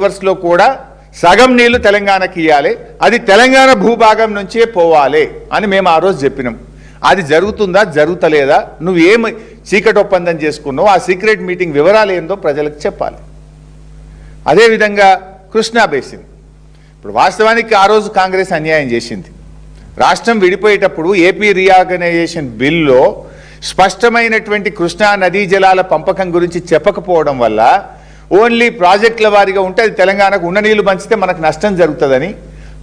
రివర్స్లో కూడా సగం నీళ్లు తెలంగాణకి ఇవ్వాలి, అది తెలంగాణ భూభాగం నుంచే పోవాలి అని మేము ఆ రోజు చెప్పినాం. అది జరుగుతుందా జరుగుతలేదా, నువ్వు ఏమి చీకటి ఒప్పందం చేసుకున్నావు, ఆ సీక్రెట్ మీటింగ్ వివరాలు ఏందో ప్రజలకు చెప్పాలి. అదేవిధంగా కృష్ణా బేసిన్, ఇప్పుడు వాస్తవానికి ఆ రోజు కాంగ్రెస్ అన్యాయం చేసింది. రాష్ట్రం విడిపోయేటప్పుడు ఏపీ రీఆర్గనైజేషన్ బిల్లో స్పష్టమైనటువంటి కృష్ణా నదీ జలాల పంపకం గురించి చెప్పకపోవడం వల్ల ఓన్లీ ప్రాజెక్టుల వారిగా ఉంటే అది తెలంగాణకు ఉన్న నీళ్లు పంచితే మనకు నష్టం జరుగుతుందని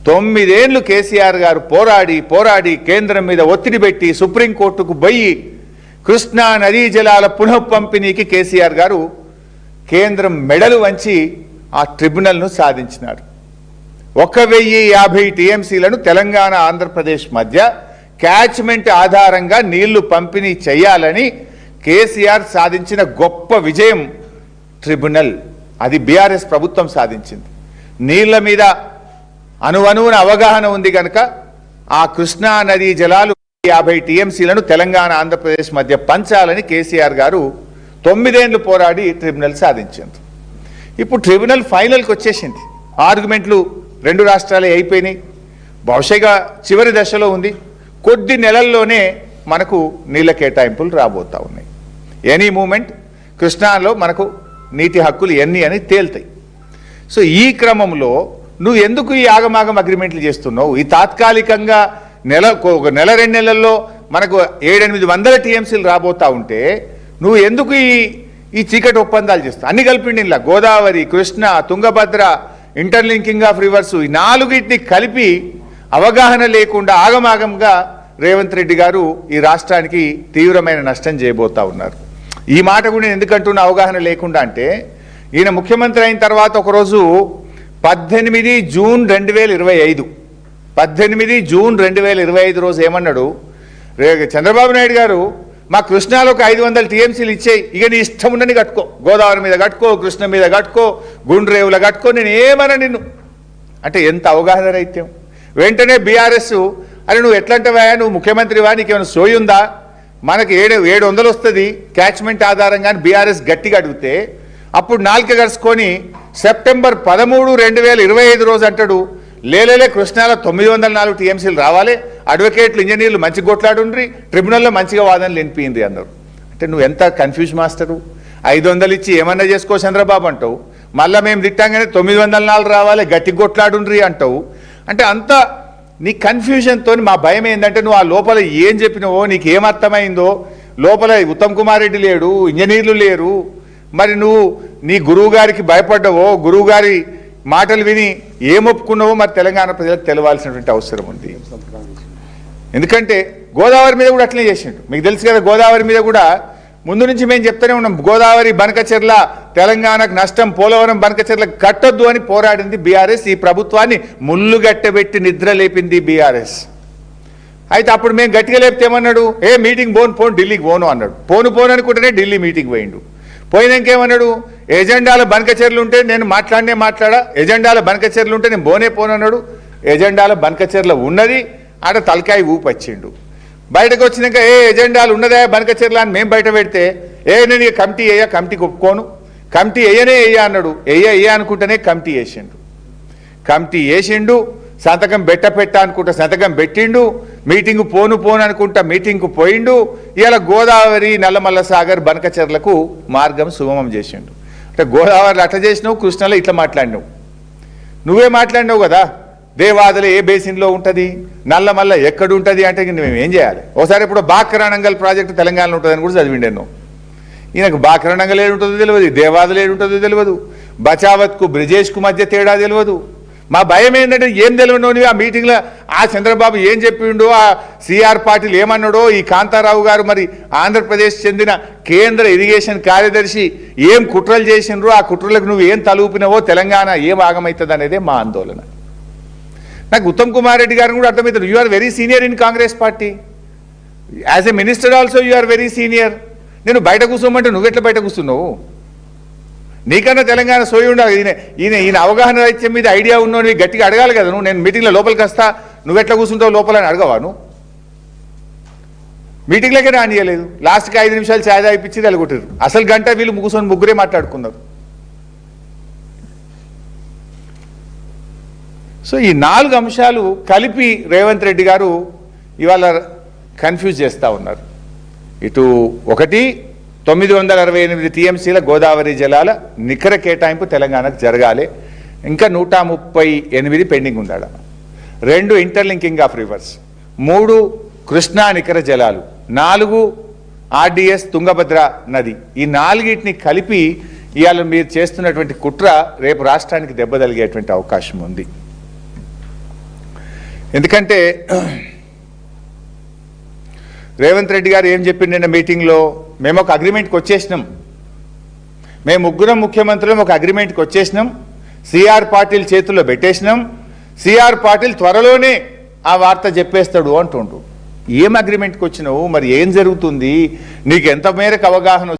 9 ఏళ్లు కేసీఆర్ గారు పోరాడి కేంద్రం మీద ఒత్తిడి పెట్టి సుప్రీంకోర్టుకు పోయి కృష్ణా నదీ జలాల పునః పంపిణీకి కేసీఆర్ గారు కేంద్రం మెడలు వంచి ఆ ట్రిబ్యునల్ను సాధించినారు. 1050 టీఎంసీలను తెలంగాణ ఆంధ్రప్రదేశ్ మధ్య క్యాచ్మెంట్ ఆధారంగా నీళ్లు పంపిణీ చేయాలని కేసీఆర్ సాధించిన గొప్ప విజయం ట్రిబ్యునల్. అది బీఆర్ఎస్ ప్రభుత్వం సాధించింది. నీళ్ల మీద అణువణువున అవగాహన ఉంది కనుక ఆ కృష్ణా నదీ జలాలు 50 టీఎంసీలను తెలంగాణ ఆంధ్రప్రదేశ్ మధ్య పంచాలని కేసీఆర్ గారు 9 ఏళ్లు పోరాడి ట్రిబ్యునల్ సాధించారు. ఇప్పుడు ట్రిబ్యునల్ ఫైనల్కి వచ్చేసింది. ఆర్గ్యుమెంట్లు 2 రాష్ట్రాలే అయిపోయినాయి. బహుశా చివరి దశలో ఉంది. కొద్ది నెలల్లోనే మనకు నీళ్ల కేటాయింపులు రాబోతా ఉన్నాయి. ఎనీ మూమెంట్ కృష్ణాలో మనకు నీటి హక్కులు ఎన్ని అని తేల్తాయి. సో ఈ క్రమంలో నువ్వు ఎందుకు ఈ ఆగమాగం అగ్రిమెంట్లు చేస్తున్నావు? ఈ తాత్కాలికంగా ఒక నెల 2 నెలల్లో మనకు 700-800 టీఎంసీలు రాబోతా ఉంటే నువ్వు ఎందుకు ఈ చీకటి ఒప్పందాలు చేస్తావు? అన్ని కలిపిండి ఇలా Godavari, Krishna, Tungabhadra, interlinking of reverse, ఈ 4టిని కలిపి అవగాహన లేకుండా ఆగమాగంగా రేవంత్ రెడ్డి గారు ఈ రాష్ట్రానికి తీవ్రమైన నష్టం చేయబోతా ఉన్నారు. ఈ మాట కూడా నేను ఎందుకంటున్నా అవగాహన లేకుండా అంటే, ఈయన ముఖ్యమంత్రి అయిన తర్వాత ఒకరోజు 18 జూన్ 2025 18 జూన్ 2025 రోజు ఏమన్నాడు, చంద్రబాబు నాయుడు గారు మా కృష్ణాలో ఒక 500 టీఎంసీలు ఇచ్చేయి, ఇక నీ ఇష్టం ఉండని కట్టుకో, గోదావరి మీద కట్టుకో, కృష్ణ మీద కట్టుకో, గుండ్రేవుల కట్టుకో, నేను ఏమన్నా నిన్ను అంటే ఎంత అవగాహన రైత్యం. వెంటనే బీఆర్ఎస్ అరే నువ్వు ఎట్లంటవా, నువ్వు ముఖ్యమంత్రివా, నీకేమైనా సోయుందా, మనకి 700 వస్తుంది క్యాచ్మెంట్ ఆధారంగా బీఆర్ఎస్ గట్టిగా అడిగితే అప్పుడు నాలుక గరుచుకొని సెప్టెంబర్ 13, 2025 రోజు అంటాడు లేలే కృష్ణాలో 904 టీఎంసీలు రావాలి, అడ్వకేట్లు ఇంజనీర్లు మంచి కొట్లాడుండ్రి, ట్రిబ్యునల్లో మంచిగా వాదనలు వినిపింది అన్నారు. అంటే నువ్వు ఎంత కన్ఫ్యూజ్ మాస్టరు. 500 ఇచ్చి ఏమన్నా చేసుకో చంద్రబాబు అంటావు, మళ్ళీ మేము తిట్టాగానే 904 రావాలి గట్టి కొట్లాడుండ్రి అంటావు. అంటే అంత నీ కన్ఫ్యూజన్తో మా భయం ఏంటంటే నువ్వు ఆ లోపల ఏం చెప్పినావో నీకు ఏమర్థమైందో, లోపల ఉత్తమ్ కుమార్ రెడ్డి లేడు, ఇంజనీర్లు లేరు, మరి నువ్వు నీ గురువు గారికి భయపడ్డావో, గురువు గారి మాటలు విని ఏం ఒప్పుకున్నావో మరి తెలంగాణ ప్రజలకు తెలవాల్సినటువంటి అవసరం ఉంది. ఎందుకంటే గోదావరి మీద కూడా అట్లనే చేసిండు. మీకు తెలుసు కదా, గోదావరి మీద కూడా ముందు నుంచి మేము చెప్తూనే ఉన్నాం, గోదావరి బనకచెర్ల తెలంగాణకు నష్టం, పోలవరం బనకచెర్ల కట్టొద్దు అని పోరాడింది బీఆర్ఎస్. ఈ ప్రభుత్వాన్ని ముళ్ళుగట్టబెట్టి నిద్ర లేపింది బీఆర్ఎస్. అయితే అప్పుడు మేము గట్టిగా లేపితే ఏమన్నాడు, మీటింగ్ పోను ఢిల్లీకి పోను అన్నాడు. పోను అనుకుంటేనే ఢిల్లీ మీటింగ్ పోయిండు. పోయినాకేమన్నాడు, ఎజెండాల బనకచెర్లు ఉంటే నేను మాట్లాడా, ఎజెండాల బనకచెర్లు ఉంటే నేను పోను అన్నాడు. ఎజెండాల బనకచెర్ల ఉన్నది, ఆడ తలకాయ ఊపొచ్చిండు. బయటకు వచ్చినాక ఎజెండాలు ఉన్నదా బనకచెర్ల అని మేము బయట పెడితే నేను కమిటీ కమిటీకి ఒప్పుకోను, కమిటీ వేయ అన్నాడు. అనుకుంటేనే కమిటీ వేసిండు, సంతకం పెట్ట అనుకుంటా సంతకం పెట్టిండు, మీటింగ్ పోను అనుకుంటా మీటింగ్కు పోయిండు. ఇలా గోదావరి, నల్లమల్ల సాగర్, బనకచెర్లకు మార్గం సుగమం చేసిండు. అంటే గోదావరిలో అట్లా చేసినావు, కృష్ణలో ఇట్లా మాట్లాడినావు. నువ్వే మాట్లాడినావు కదా, దేవాదులు ఏ బేసిన్లో ఉంటుంది, నల్లమల్ల ఎక్కడ ఉంటుంది అంటే మేము ఏం చేయాలి? ఒకసారి ఇప్పుడు బాక్రానంగల్ ప్రాజెక్టు తెలంగాణలో ఉంటుందని కూడా చదివిండాను. ఈయనకు బాక్రానంగల్ ఏడుంటుందో తెలియదు, దేవాదులు ఏడుంటుందో తెలియదు, బచావత్కు బ్రిజేష్కు మధ్య తేడా తెలియదు. మా భయం ఏంటంటే ఏం తెలియను ఆ మీటింగ్లో ఆ చంద్రబాబు ఏం చెప్పిండో, ఆ సిఆర్ పాటిల్ ఏమన్నాడో, ఈ కాంతారావు గారు మరి ఆంధ్రప్రదేశ్ చెందిన కేంద్ర ఇరిగేషన్ కార్యదర్శి ఏం కుట్రలు చేసిండ్రో, ఆ కుట్రలకు నువ్వు ఏం తలూపినవో తెలంగాణ ఏం ఆగమవుతుంది అనేదే మా ఆందోళన. నాకు ఉత్తమ్ కుమార్ రెడ్డి గారిని కూడా అర్థమవుతుంది. You are very senior in Congress party, as a minister also you are very senior. నేను బయట కూర్చోమంటే నువ్వెట్లా బయట కూర్చున్నావు? నీకన్నా తెలంగాణ సోయి ఉండాలి. ఈయన అవగాహన రైత్యం మీద ఐడియా ఉన్నావు, గట్టిగా అడగాలి కదా. నేను మీటింగ్లో లోపలికి వస్తా, నువ్వెట్లా కూర్చుంటావు లోపలని అడగవాను? మీటింగ్లకే రానియలేదు. లాస్ట్కి 5 నిమిషాలు ఛాయ్ తాగిపించి వెళ్ళగొట్టారు. అసలు గంట వీళ్ళు కూర్చొని ముగ్గురే మాట్లాడుకున్నారు. సో ఈ 4 అంశాలు కలిపి రేవంత్ రెడ్డి గారు ఇవాళ కన్ఫ్యూజ్ చేస్తూ ఉన్నారు. ఇటు ఒకటి 968 టీఎంసీల గోదావరి జలాల నికర కేటాయింపు తెలంగాణకు జరగాలి, ఇంకా 138 పెండింగ్ ఉండాల. 2 ఇంటర్లింకింగ్ ఆఫ్ రివర్స్, 3 కృష్ణా నికర జలాలు, 4 ఆర్డిఎస్ తుంగభద్ర నది. ఈ 4టిని కలిపి ఇవాళ మీరు చేస్తున్నటువంటి కుట్ర రేపు రాష్ట్రానికి దెబ్బ తగిలేటువంటి అవకాశం ఉంది. ఎందుకంటే రేవంత్ రెడ్డి గారు ఏం చెప్పిండు నిన్న మీటింగ్లో, మేము ఒక అగ్రిమెంట్కి వచ్చేసినాం, మేము 3 ముఖ్యమంత్రులం ఒక అగ్రిమెంట్కి వచ్చేసినాం, సిఆర్ పాటిల్ చేతుల్లో పెట్టేసినాం, సిఆర్ పాటిల్ త్వరలోనే ఆ వార్త చెప్పేస్తాడు అంటుండు. ఏం అగ్రిమెంట్కి వచ్చినావు, మరి ఏం జరుగుతుంది, నీకు ఎంత మేరకు అవగాహన